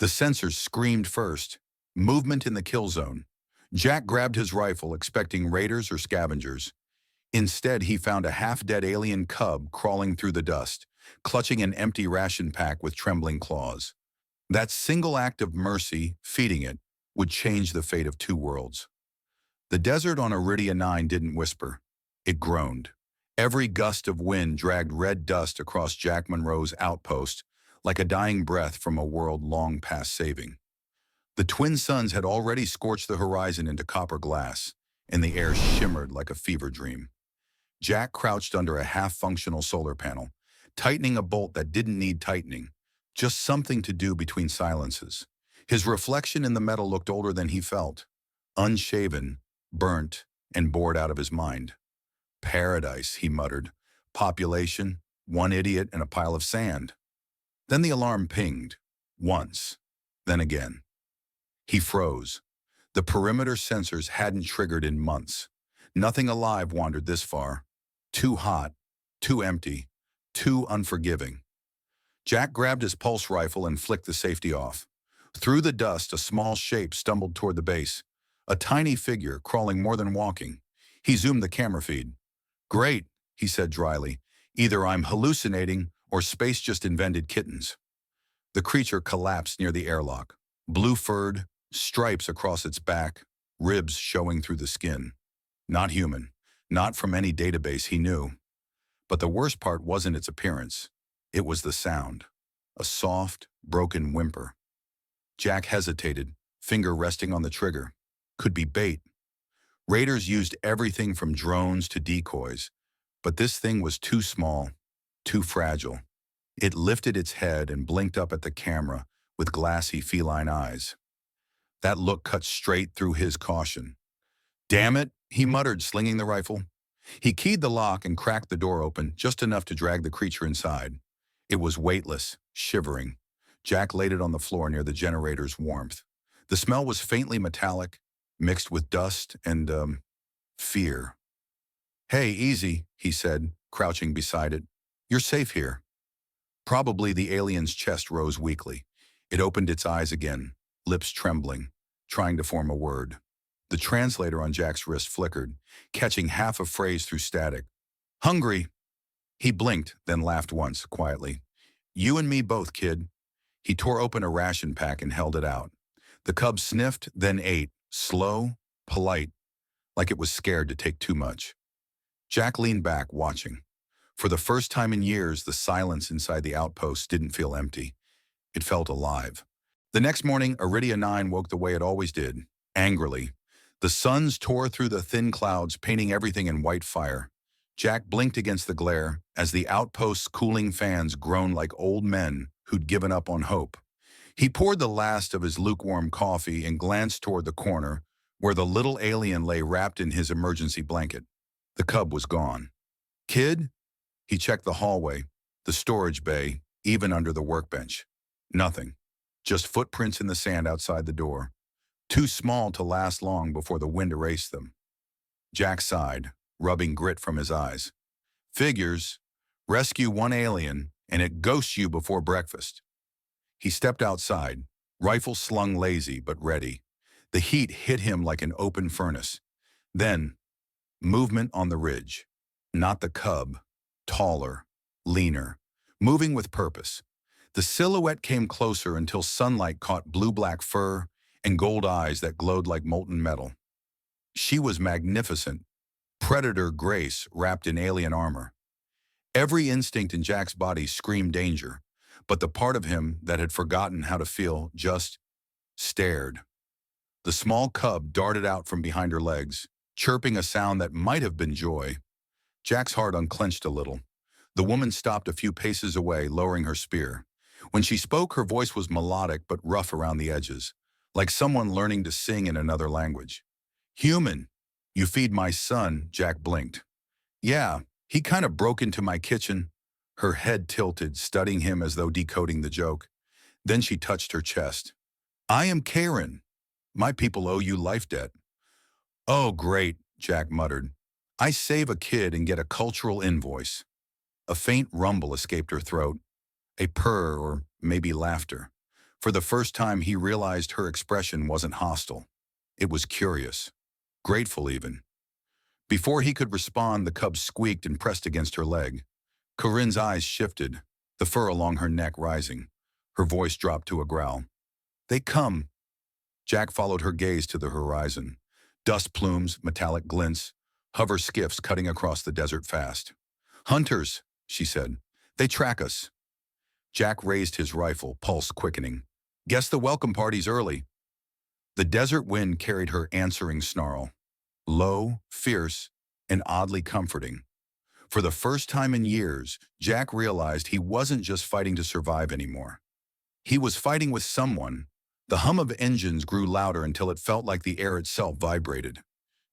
The sensors screamed first. Movement in the kill zone. Jack grabbed his rifle, expecting raiders or scavengers. Instead, he found a half-dead alien cub crawling through the dust, clutching an empty ration pack with trembling claws. That single act of mercy, feeding it, would change the fate of two worlds. The desert on Iridia 9 didn't whisper. It groaned. Every gust of wind dragged red dust across Jack Monroe's outpost, like a dying breath from a world long past saving. The twin suns had already scorched the horizon into copper glass, and the air shimmered like a fever dream. Jack crouched under a half-functional solar panel, tightening a bolt that didn't need tightening, just something to do between silences. His reflection in the metal looked older than he felt, unshaven, burnt, and bored out of his mind. Paradise, he muttered. Population, one idiot and a pile of sand. Then the alarm pinged. Once. Then again. He froze. The perimeter sensors hadn't triggered in months. Nothing alive wandered this far. Too hot, too empty, too unforgiving. Jack grabbed his pulse rifle and flicked the safety off. Through the dust, a small shape stumbled toward the base. A tiny figure, crawling more than walking. He zoomed the camera feed. Great, he said dryly. Either I'm hallucinating or space just invented kittens. The creature collapsed near the airlock. Blue-furred, stripes across its back, ribs showing through the skin. Not human. Not from any database he knew. But the worst part wasn't its appearance. It was the sound. A soft, broken whimper. Jack hesitated, finger resting on the trigger. Could be bait. Raiders used everything from drones to decoys, but this thing was too small, too fragile. It lifted its head and blinked up at the camera with glassy feline eyes. That look cut straight through his caution. Damn it, he muttered, slinging the rifle. He keyed the lock and cracked the door open, just enough to drag the creature inside. It was weightless, shivering. Jack laid it on the floor near the generator's warmth. The smell was faintly metallic, mixed with dust and, fear. Hey, easy, he said, crouching beside it. You're safe here. Probably the alien's chest rose weakly. It opened its eyes again, lips trembling, trying to form a word. The translator on Jack's wrist flickered, catching half a phrase through static. Hungry. He blinked, then laughed once, quietly. You and me both, kid. He tore open a ration pack and held it out. The cub sniffed, then ate, slow, polite, like it was scared to take too much. Jack leaned back, watching. For the first time in years, the silence inside the outpost didn't feel empty. It felt alive. The next morning, Iridia 9 woke the way it always did, angrily. The suns tore through the thin clouds, painting everything in white fire. Jack blinked against the glare as the outpost's cooling fans groaned like old men who'd given up on hope. He poured the last of his lukewarm coffee and glanced toward the corner where the little alien lay wrapped in his emergency blanket. The cub was gone. Kid? He checked the hallway, the storage bay, even under the workbench. Nothing. Just footprints in the sand outside the door. Too small to last long before the wind erased them. Jack sighed, rubbing grit from his eyes. Figures. Rescue one alien, and it ghosts you before breakfast. He stepped outside, rifle slung lazy but ready. The heat hit him like an open furnace. Then, movement on the ridge. Not the cub. Taller, leaner, moving with purpose. The silhouette came closer until sunlight caught blue-black fur and gold eyes that glowed like molten metal. She was magnificent, predator grace wrapped in alien armor. Every instinct in Jack's body screamed danger, but the part of him that had forgotten how to feel just stared. The small cub darted out from behind her legs, chirping a sound that might have been joy. Jack's heart unclenched a little. The woman stopped a few paces away, lowering her spear. When she spoke, her voice was melodic but rough around the edges, like someone learning to sing in another language. Human, you feed my son, Jack blinked. Yeah, he kind of broke into my kitchen. Her head tilted, studying him as though decoding the joke. Then she touched her chest. I am Karen. My people owe you life debt. Oh, great, Jack muttered. I save a kid and get a cultural invoice. A faint rumble escaped her throat. A purr or maybe laughter. For the first time, he realized her expression wasn't hostile. It was curious, grateful even. Before he could respond, the cub squeaked and pressed against her leg. Corinne's eyes shifted, the fur along her neck rising. Her voice dropped to a growl. "They come." Jack followed her gaze to the horizon. Dust plumes, metallic glints, hover skiffs cutting across the desert fast. "Hunters," she said. "They track us." Jack raised his rifle, pulse quickening. "Guess the welcome party's early." The desert wind carried her answering snarl. Low, fierce, and oddly comforting. For the first time in years, Jack realized he wasn't just fighting to survive anymore. He was fighting with someone. The hum of engines grew louder until it felt like the air itself vibrated.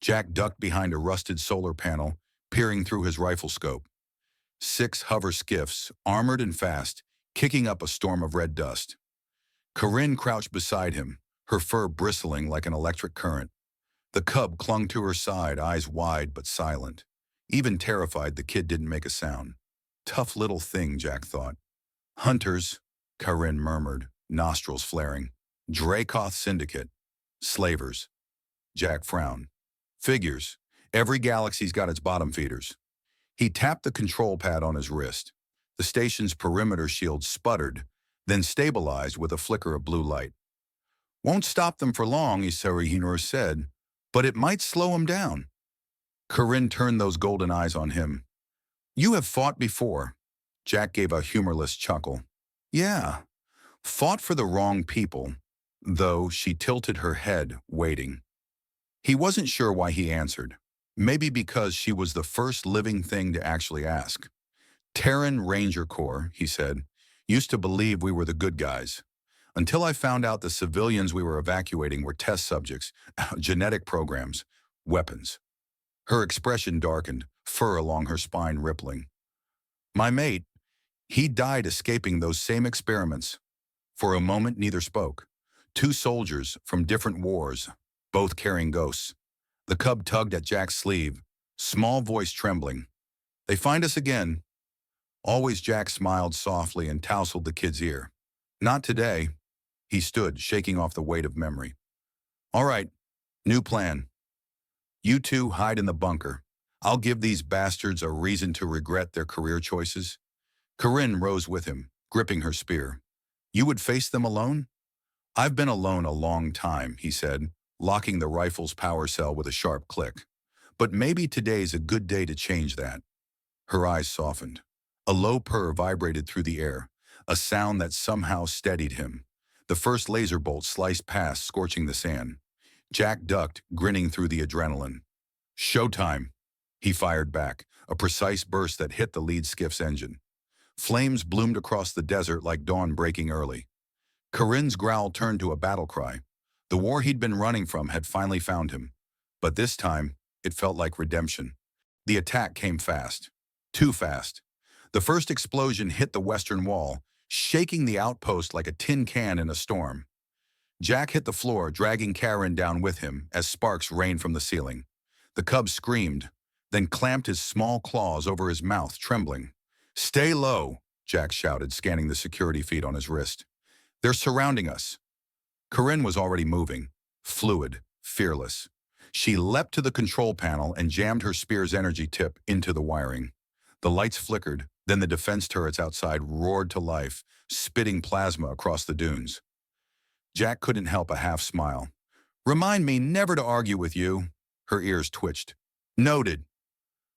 Jack ducked behind a rusted solar panel, peering through his rifle scope. 6 hover skiffs, armored and fast, kicking up a storm of red dust. Corinne crouched beside him, her fur bristling like an electric current. The cub clung to her side, eyes wide but silent. Even terrified, the kid didn't make a sound. Tough little thing, Jack thought. "Hunters," Corinne murmured, nostrils flaring. "Dracoth Syndicate. Slavers." Jack frowned. "Figures. Every galaxy's got its bottom feeders." He tapped the control pad on his wrist. The station's perimeter shield sputtered, then stabilized with a flicker of blue light. "Won't stop them for long," Isarihinor said, "but it might slow them down." Corinne turned those golden eyes on him. "You have fought before." Jack gave a humorless chuckle. "Yeah, fought for the wrong people," though she tilted her head, waiting. He wasn't sure why he answered. Maybe because she was the first living thing to actually ask. "Terran Ranger Corps," he said, "used to believe we were the good guys. Until I found out the civilians we were evacuating were test subjects, genetic programs, weapons." Her expression darkened, fur along her spine rippling. "My mate, he died escaping those same experiments." For a moment, neither spoke. 2 soldiers from different wars, both carrying ghosts. The cub tugged at Jack's sleeve, small voice trembling. "They find us again." Always, Jack smiled softly and tousled the kid's ear. "Not today." He stood, shaking off the weight of memory. "All right, new plan. You two hide in the bunker. I'll give these bastards a reason to regret their career choices." Corinne rose with him, gripping her spear. "You would face them alone?" "I've been alone a long time," he said, locking the rifle's power cell with a sharp click. "But maybe today's a good day to change that." Her eyes softened. A low purr vibrated through the air, a sound that somehow steadied him. The first laser bolt sliced past, scorching the sand. Jack ducked, grinning through the adrenaline. "Showtime," he fired back, a precise burst that hit the lead skiff's engine. Flames bloomed across the desert like dawn breaking early. Corinne's growl turned to a battle cry. The war he'd been running from had finally found him. But this time, it felt like redemption. The attack came fast. Too fast. The first explosion hit the western wall, shaking the outpost like a tin can in a storm. Jack hit the floor, dragging Karen down with him as sparks rained from the ceiling. The cub screamed, then clamped his small claws over his mouth, trembling. "Stay low," Jack shouted, scanning the security feed on his wrist. "They're surrounding us." Corinne was already moving, fluid, fearless. She leapt to the control panel and jammed her spear's energy tip into the wiring. The lights flickered, then the defense turrets outside roared to life, spitting plasma across the dunes. Jack couldn't help a half smile. "Remind me never to argue with you." Her ears twitched. "Noted."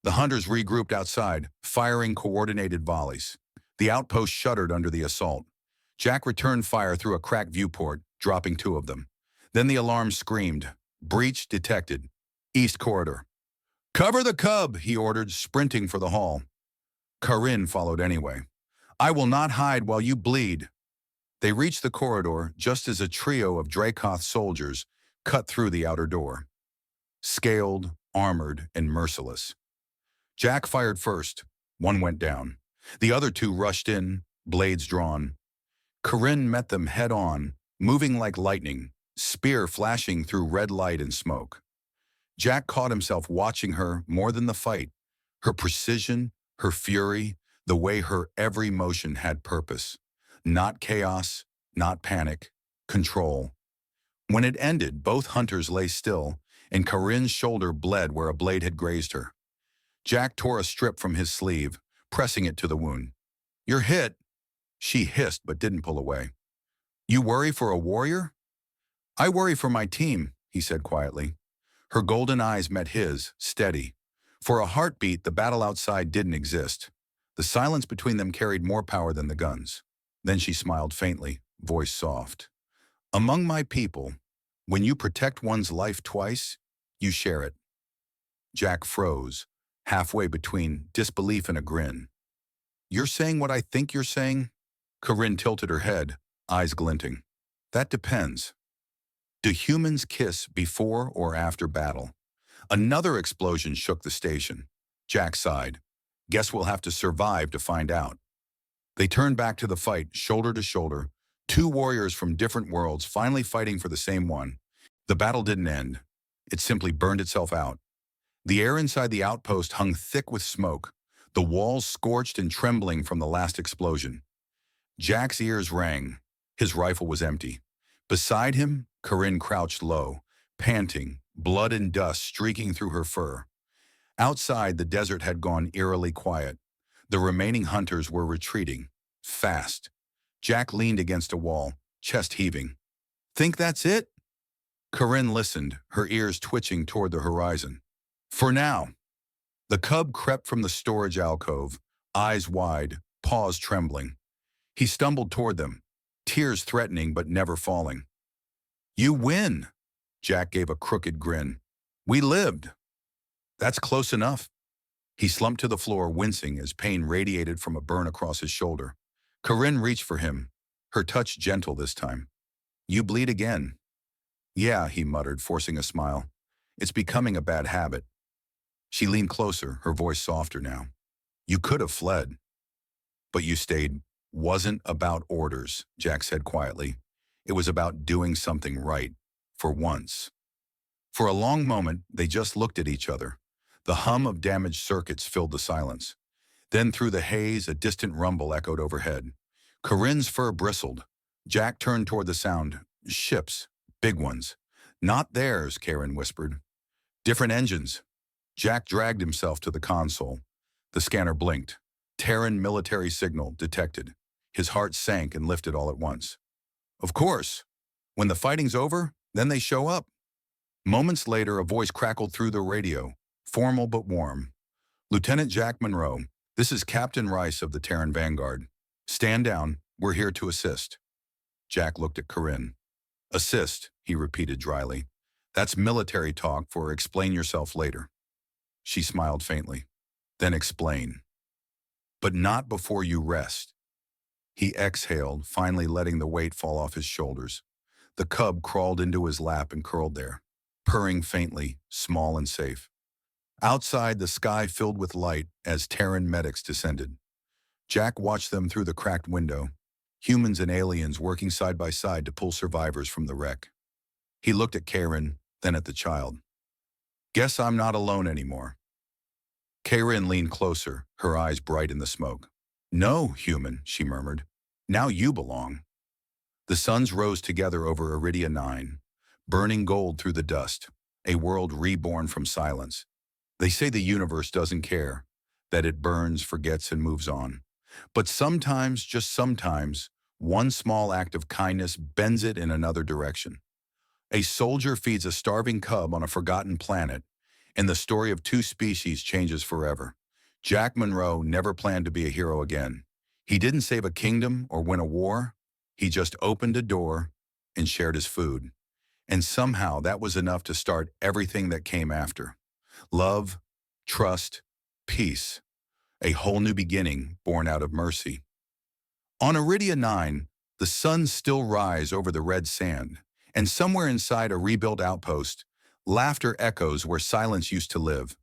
The hunters regrouped outside, firing coordinated volleys. The outpost shuddered under the assault. Jack returned fire through a cracked viewport, dropping 2 of them. Then the alarm screamed. "Breach detected. East corridor." "Cover the cub," he ordered, sprinting for the hall. Corinne followed anyway. "I will not hide while you bleed." They reached the corridor just as a trio of Dracoth soldiers cut through the outer door. Scaled, armored, and merciless. Jack fired first. 1 went down. The other 2 rushed in, blades drawn. Corinne met them head-on, moving like lightning, spear flashing through red light and smoke. Jack caught himself watching her more than the fight. Her precision, her fury, the way her every motion had purpose. Not chaos, not panic, control. When it ended, both hunters lay still, and Corinne's shoulder bled where a blade had grazed her. Jack tore a strip from his sleeve, pressing it to the wound. "You're hit," she hissed but didn't pull away. "You worry for a warrior?" "I worry for my team," he said quietly. Her golden eyes met his, steady. For a heartbeat, the battle outside didn't exist. The silence between them carried more power than the guns. Then she smiled faintly, voice soft. "Among my people, when you protect one's life twice, you share it." Jack froze, halfway between disbelief and a grin. "You're saying what I think you're saying?" Corinne tilted her head, eyes glinting. "That depends. Do humans kiss before or after battle?" Another explosion shook the station. Jack sighed. "Guess we'll have to survive to find out." They turned back to the fight, shoulder to shoulder, two warriors from different worlds finally fighting for the same one. The battle didn't end. It simply burned itself out. The air inside the outpost hung thick with smoke, the walls scorched and trembling from the last explosion. Jack's ears rang. His rifle was empty. Beside him, Corinne crouched low, panting, blood and dust streaking through her fur. Outside, the desert had gone eerily quiet. The remaining hunters were retreating, fast. Jack leaned against a wall, chest heaving. "Think that's it?" Corinne listened, her ears twitching toward the horizon. "For now." The cub crept from the storage alcove, eyes wide, paws trembling. He stumbled toward them, tears threatening but never falling. "You win." Jack gave a crooked grin. "We lived." "That's close enough." He slumped to the floor, wincing as pain radiated from a burn across his shoulder. Corinne reached for him, her touch gentle this time. "You bleed again." "Yeah," he muttered, forcing a smile. "It's becoming a bad habit." She leaned closer, her voice softer now. "You could have fled, but you stayed." "Wasn't about orders," Jack said quietly. "It was about doing something right, for once." For a long moment, they just looked at each other. The hum of damaged circuits filled the silence. Then through the haze, a distant rumble echoed overhead. Corinne's fur bristled. Jack turned toward the sound. "Ships. Big ones." "Not theirs," Karen whispered. "Different engines." Jack dragged himself to the console. The scanner blinked. Terran military signal detected. His heart sank and lifted all at once. "Of course. When the fighting's over, then they show up." Moments later, a voice crackled through the radio, formal but warm. "Lieutenant Jack Monroe, this is Captain Rice of the Terran Vanguard. Stand down. We're here to assist." Jack looked at Corinne. "Assist," he repeated dryly. "That's military talk for explain yourself later." She smiled faintly. "Then explain. But not before you rest." He exhaled, finally letting the weight fall off his shoulders. The cub crawled into his lap and curled there, purring faintly, small and safe. Outside, the sky filled with light as Terran medics descended. Jack watched them through the cracked window, humans and aliens working side by side to pull survivors from the wreck. He looked at Karen, then at the child. "Guess I'm not alone anymore." Karen leaned closer, her eyes bright in the smoke. "No, human," she murmured. "Now you belong." The suns rose together over Iridia 9, burning gold through the dust, a world reborn from silence. They say the universe doesn't care, that it burns, forgets, and moves on. But sometimes, just sometimes, one small act of kindness bends it in another direction. A soldier feeds a starving cub on a forgotten planet, and the story of two species changes forever. Jack Monroe never planned to be a hero again. He didn't save a kingdom or win a war. He just opened a door and shared his food. And somehow that was enough to start everything that came after. Love, trust, peace. A whole new beginning born out of mercy. On Iridia 9, the suns still rise over the red sand, and somewhere inside a rebuilt outpost, laughter echoes where silence used to live.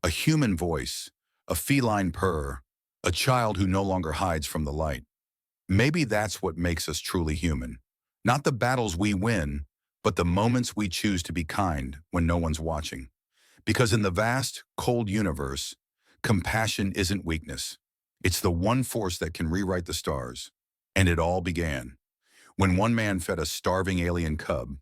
A human voice, a feline purr, a child who no longer hides from the light. Maybe that's what makes us truly human. Not the battles we win, but the moments we choose to be kind when no one's watching. Because in the vast, cold universe, compassion isn't weakness. It's the one force that can rewrite the stars. And it all began When one man fed a starving alien cub,